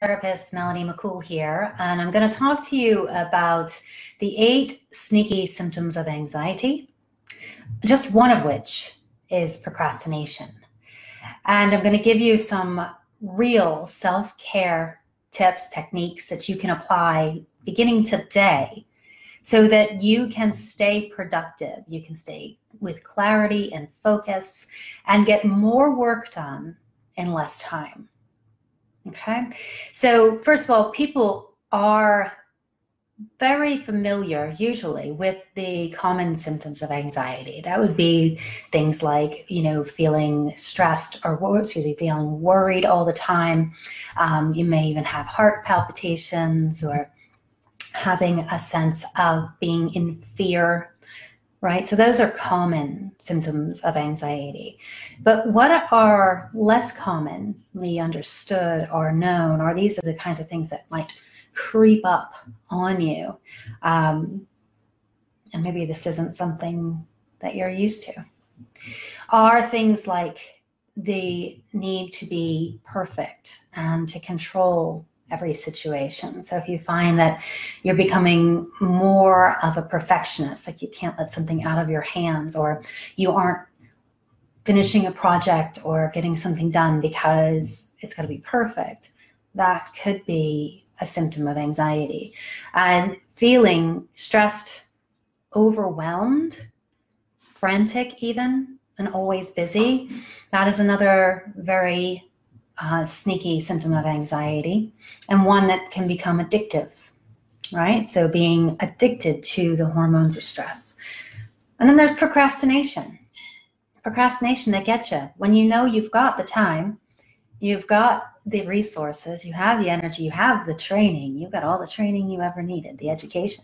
Therapist Melanie McCool here, and I'm going to talk to you about the 8 sneaky symptoms of anxiety, just one of which is procrastination. And I'm going to give you some real self-care tips, techniques that you can apply beginning today so that you can stay productive, you can stay with clarity and focus and get more work done in less time. Okay, so first of all, people are very familiar usually with the common symptoms of anxiety. That would be things like, feeling stressed or feeling worried all the time. You may even have heart palpitations or having a sense of being in fear. Right, so those are common symptoms of anxiety. But what are less commonly understood or known, or these are the kinds of things that might creep up on you, and maybe this isn't something that you're used to, are things like the need to be perfect and to control every situation. So if you find that you're becoming more of a perfectionist, like you can't let something out of your hands, or you aren't finishing a project or getting something done because it's got to be perfect, that could be a symptom of anxiety. And feeling stressed, overwhelmed, frantic even, and always busy, that is another very sneaky symptom of anxiety, and one that can become addictive, right? So being addicted to the hormones of stress. And then there's procrastination. Procrastination that gets you when you know you've got the time, you've got the resources, you have the energy, you have the training, you've got all the training you ever needed, the education,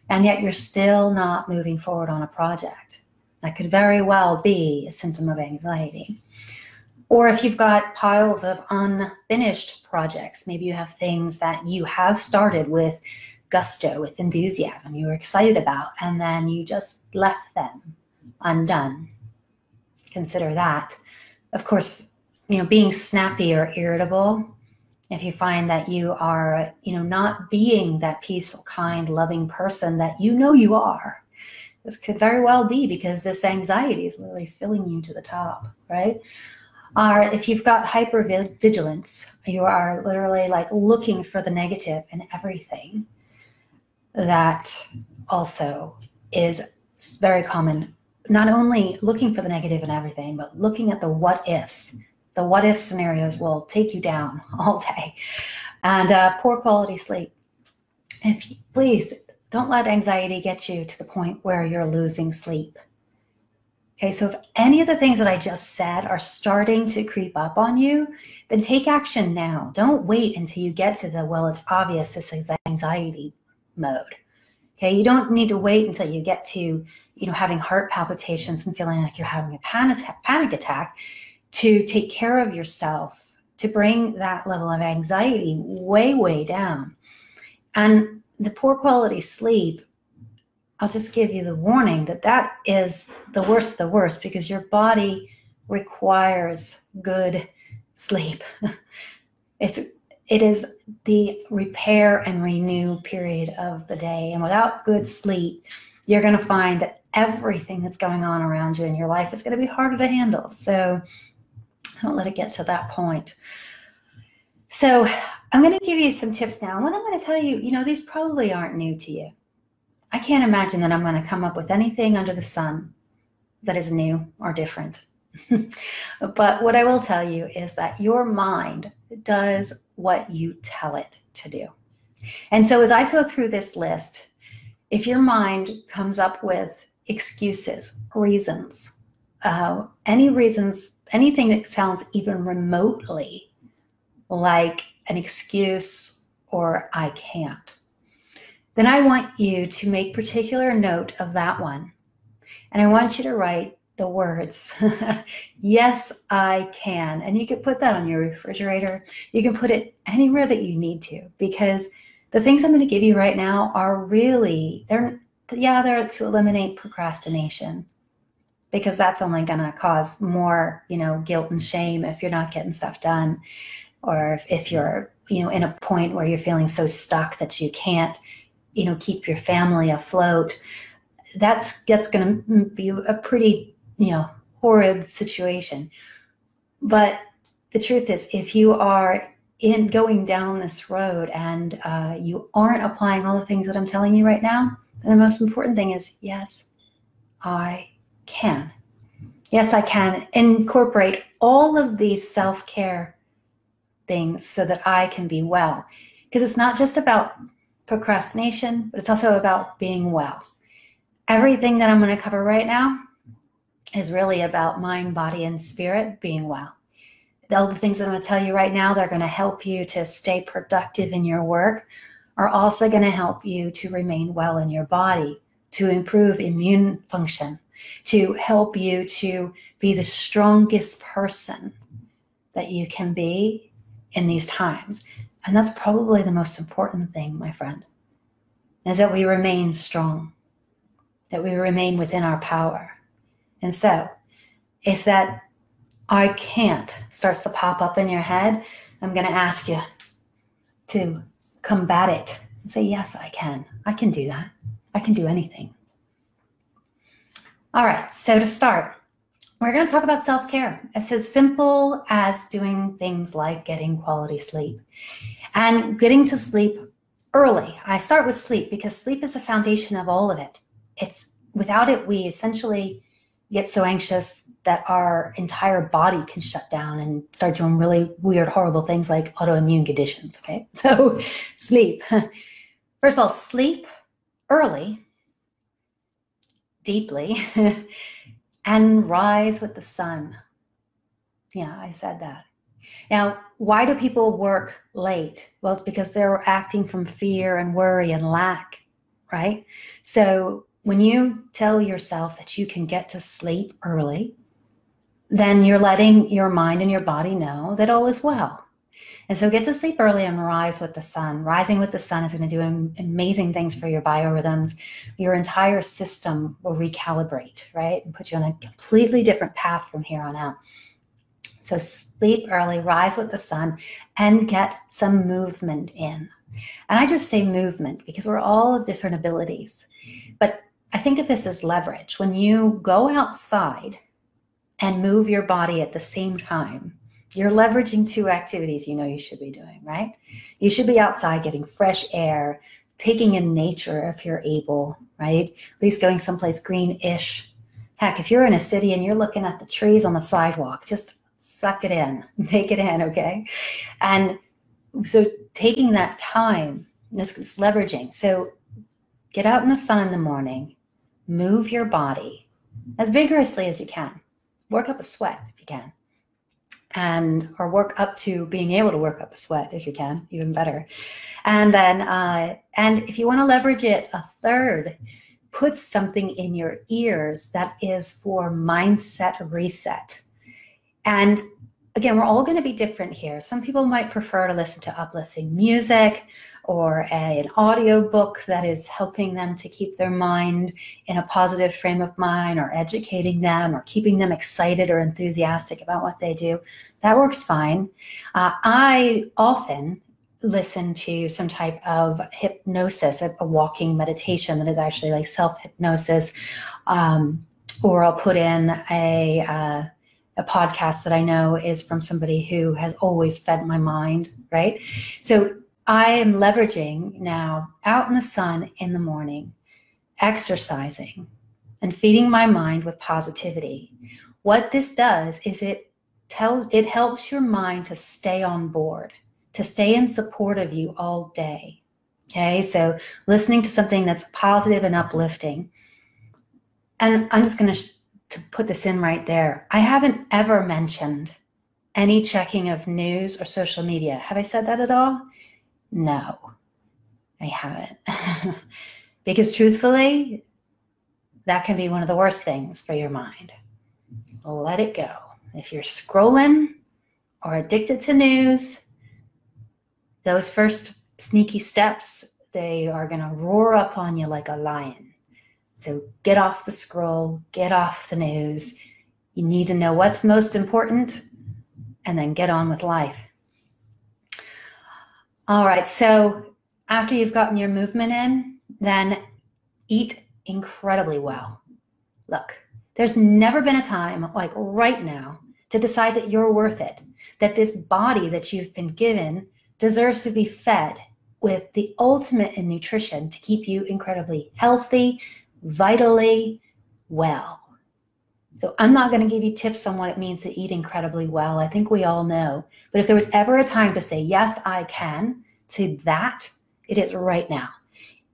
and yet you're still not moving forward on a project. That could very well be a symptom of anxiety. Or if you've got piles of unfinished projects, maybe you have things that you have started with gusto, with enthusiasm, you were excited about, and then you just left them undone. Consider that. Of course, being snappy or irritable, if you find that you are, not being that peaceful, kind, loving person that you are, this could very well be because this anxiety is literally filling you to the top, right? Or if you've got hyper-vigilance, you are literally like looking for the negative in everything. That also is very common. Not only looking for the negative in everything, but looking at the what ifs. The what if scenarios will take you down all day. And poor quality sleep. Please don't let anxiety get you to the point where you're losing sleep. Okay, so if any of the things that I just said are starting to creep up on you, then take action now. Don't wait until you get to the, well, it's obvious this is anxiety mode. Okay, you don't need to wait until you get to, having heart palpitations and feeling like you're having a panic attack to take care of yourself, to bring that level of anxiety way, way down. And the poor quality sleep, I'll just give you the warning that is the worst of the worst, because your body requires good sleep. It is the repair and renew period of the day. And without good sleep, you're going to find that everything that's going on around you in your life is going to be harder to handle. So don't let it get to that point. So I'm going to give you some tips now. And what I'm going to tell you, these probably aren't new to you. I can't imagine that I'm going to come up with anything under the sun that is new or different. But what I will tell you is that your mind does what you tell it to do. And so as I go through this list, if your mind comes up with excuses, reasons, anything that sounds even remotely like an excuse or I can't, then I want you to make particular note of that one. And I want you to write the words, yes, I can. And you can put that on your refrigerator. You can put it anywhere that you need to, because the things I'm going to give you right now are really, they're to eliminate procrastination, because that's only going to cause more, guilt and shame if you're not getting stuff done, or if you're, in a point where you're feeling so stuck that you can't, keep your family afloat, that's going to be a pretty, horrid situation. But the truth is, if you are going down this road and you aren't applying all the things that I'm telling you right now, then the most important thing is, yes, I can. Yes, I can incorporate all of these self-care things so that I can be well. Because it's not just about procrastination, but it's also about being well. Everything that I'm going to cover right now is really about mind, body, and spirit being well. All the things that I'm going to tell you right now, they're going to help you to stay productive in your work, are also going to help you to remain well in your body, to improve immune function, to help you to be the strongest person that you can be in these times. And that's probably the most important thing, my friend, is that we remain strong, that we remain within our power. And so if that I can't starts to pop up in your head, I'm going to ask you to combat it and say, yes, I can. I can do that. I can do anything. All right, so to start, we're going to talk about self-care. It's as simple as doing things like getting quality sleep and getting to sleep early. I start with sleep because sleep is the foundation of all of it. Without it, we essentially get so anxious that our entire body can shut down and start doing really weird, horrible things like autoimmune conditions, okay? So sleep. First of all, sleep early, deeply, and rise with the sun. Yeah, I said that. Now, why do people work late? Well, it's because they're acting from fear and worry and lack, right? So when you tell yourself that you can get to sleep early, then you're letting your mind and your body know that all is well. And so get to sleep early and rise with the sun. Rising with the sun is going to do amazing things for your biorhythms. Your entire system will recalibrate, right? And put you on a completely different path from here on out. So sleep early, rise with the sun, and get some movement in. And I just say movement because we're all of different abilities. But I think of this as leverage. When you go outside and move your body at the same time, you're leveraging two activities you should be doing, right? You should be outside getting fresh air, taking in nature if you're able, right? At least going someplace green-ish. Heck, if you're in a city and you're looking at the trees on the sidewalk, just suck it in, take it in, okay? And so taking that time, this is leveraging. So get out in the sun in the morning, move your body as vigorously as you can. Work up a sweat if you can. Or work up to being able to work up a sweat if you can, even better. And then, and if you want to leverage it a third, put something in your ears that is for mindset reset. And again, we're all going to be different here. Some people might prefer to listen to uplifting music or an audio book that is helping them to keep their mind in a positive frame of mind, or educating them, or keeping them excited or enthusiastic about what they do. That works fine. I often listen to some type of hypnosis, a walking meditation that is actually like self-hypnosis, or I'll put in a podcast that I know is from somebody who has always fed my mind, right? So I am leveraging now out in the sun in the morning, exercising and feeding my mind with positivity. What this does is it helps your mind to stay on board, to stay in support of you all day. Okay, so listening to something that's positive and uplifting. And I'm just going to put this in right there. I haven't ever mentioned any checking of news or social media. Have I said that at all? No, I haven't. Because truthfully, that can be one of the worst things for your mind. Let it go. If you're scrolling or addicted to news, those first sneaky steps, they are going to roar up on you like a lion. So get off the scroll, get off the news. You need to know what's most important and then get on with life. All right, so after you've gotten your movement in, then eat incredibly well. Look, there's never been a time like right now to decide that you're worth it, that this body that you've been given deserves to be fed with the ultimate in nutrition to keep you incredibly healthy, vitally well. So I'm not going to give you tips on what it means to eat incredibly well. I think we all know. But if there was ever a time to say, yes, I can, to that, it is right now.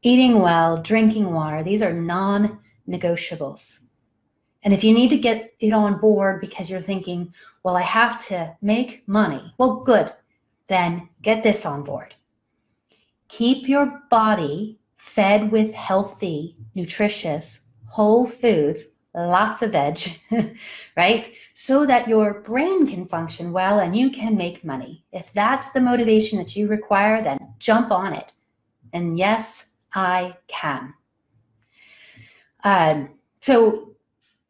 Eating well, drinking water, these are non-negotiables. And if you need to get it on board because you're thinking, well, I have to make money. Well, good. Then get this on board. Keep your body fed with healthy, nutritious, whole foods, lots of veg, right? So that your brain can function well and you can make money. If that's the motivation that you require, then jump on it. And yes, I can. So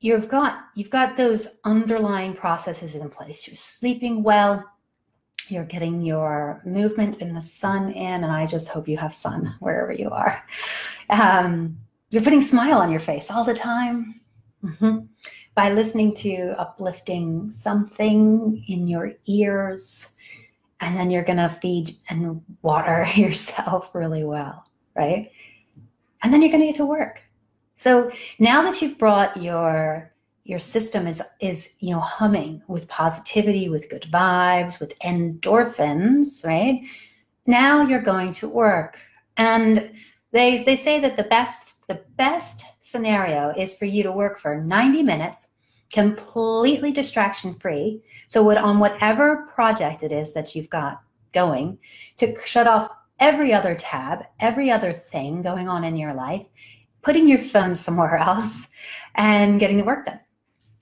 you've got those underlying processes in place. You're sleeping well. You're getting your movement in the sun in, and I just hope you have sun wherever you are. You're putting a smile on your face all the time. By listening to uplifting something in your ears, and then you're going to feed and water yourself really well, right? And then you're going to get to work. So now that you've brought your system is humming with positivity, with good vibes, with endorphins, right? Now you're going to work. And they say that the best scenario is for you to work for 90 minutes, completely distraction-free. So on whatever project it is that you've got going, to shut off every other tab, every other thing going on in your life, putting your phone somewhere else and getting the work done,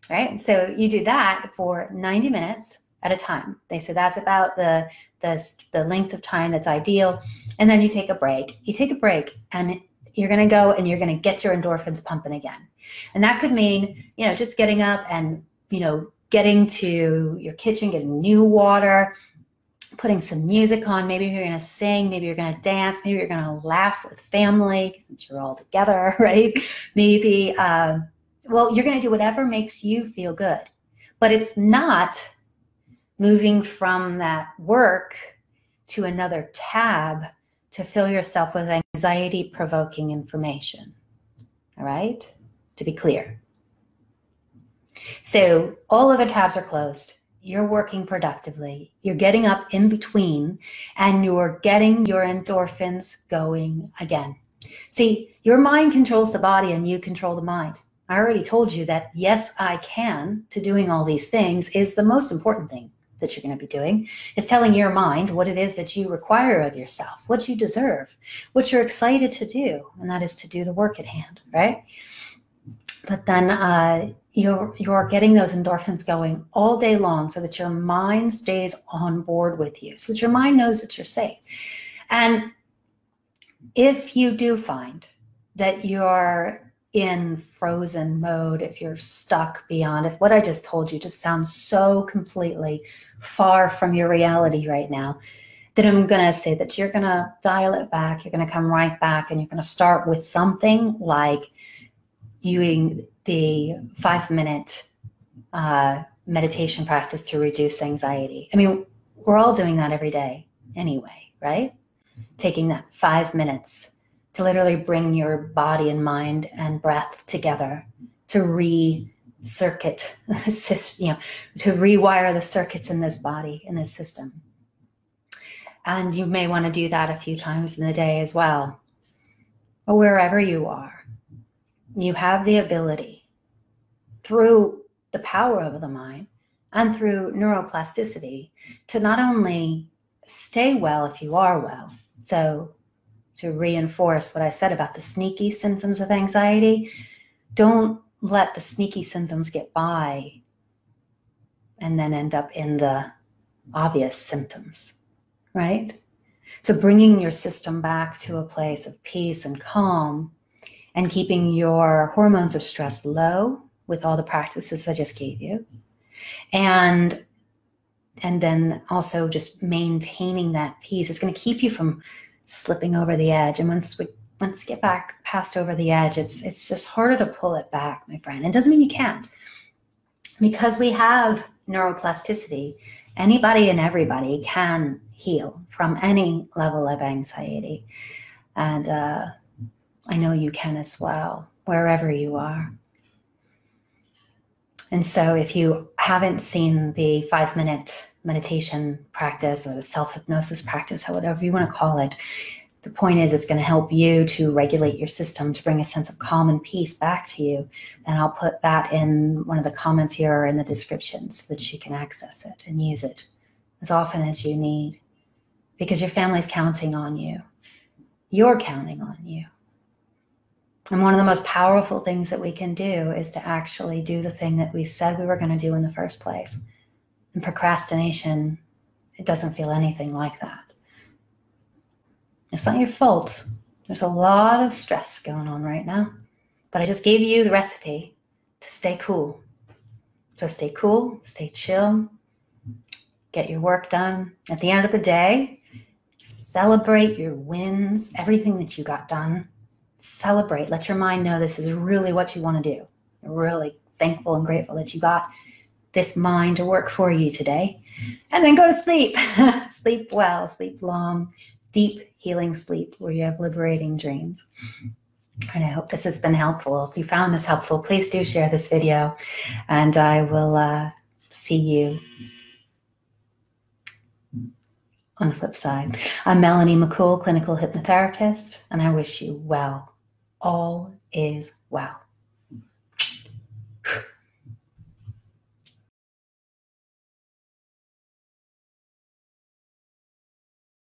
right? So you do that for 90 minutes at a time. They say that's about the length of time that's ideal. And then you take a break. You take a break and you're going to go and you're going to get your endorphins pumping again. And that could mean, just getting up and, getting to your kitchen, getting new water, putting some music on. Maybe you're going to sing, maybe you're going to dance, maybe you're going to laugh with family since you're all together, right? Maybe, you're going to do whatever makes you feel good. But it's not moving from that work to another tab to fill yourself with anxiety-provoking information, all right? To be clear. So all other tabs are closed. You're working productively. You're getting up in between, and you're getting your endorphins going again. See, your mind controls the body, and you control the mind. I already told you that yes, I can to doing all these things is the most important thing that you're going to be doing, is telling your mind what it is that you require of yourself, what you deserve, what you're excited to do, and that is to do the work at hand, right? But then you're getting those endorphins going all day long so that your mind stays on board with you, so that your mind knows that you're safe. And if you do find that you're in frozen mode, if you're stuck beyond, if what I just told you just sounds so completely far from your reality right now, then I'm going to say that you're going to dial it back. You're going to come right back, and you're going to start with something like doing the 5-minute meditation practice to reduce anxiety. I mean, we're all doing that every day anyway, right? Taking that 5 minutes to literally bring your body and mind and breath together to re-circuit, to rewire the circuits in this body, in this system. And you may want to do that a few times in the day as well. Or wherever you are, you have the ability, through the power of the mind and through neuroplasticity, to not only stay well if you are well, so to reinforce what I said about the sneaky symptoms of anxiety, don't let the sneaky symptoms get by and then end up in the obvious symptoms, right? So bringing your system back to a place of peace and calm, and keeping your hormones of stress low with all the practices I just gave you, and And then also just maintaining that peace. It's going to keep you from slipping over the edge. And once you get back past over the edge, it's just harder to pull it back, my friend. It doesn't mean you can't. Because we have neuroplasticity, anybody and everybody can heal from any level of anxiety. And I know you can as well, wherever you are. And so if you haven't seen the 5-minute meditation practice or the self-hypnosis practice, whatever you want to call it, the point is it's going to help you to regulate your system, to bring a sense of calm and peace back to you. And I'll put that in one of the comments here or in the description so that you can access it and use it as often as you need, because your family's counting on you. You're counting on you. And one of the most powerful things that we can do is to actually do the thing that we said we were going to do in the first place. And procrastination, it doesn't feel anything like that. It's not your fault. There's a lot of stress going on right now. But I just gave you the recipe to stay cool. So stay cool, stay chill, get your work done. At the end of the day, celebrate your wins, everything that you got done. Celebrate. Let your mind know this is really what you want to do. You're really thankful and grateful that you got this mind to work for you today. And then go to sleep. Sleep well, sleep long, deep healing sleep where you have liberating dreams. And I hope this has been helpful. If you found this helpful, please do share this video, and I will see you on the flip side. I'm Melanie McCool, clinical hypnotherapist, and I wish you well. All is well.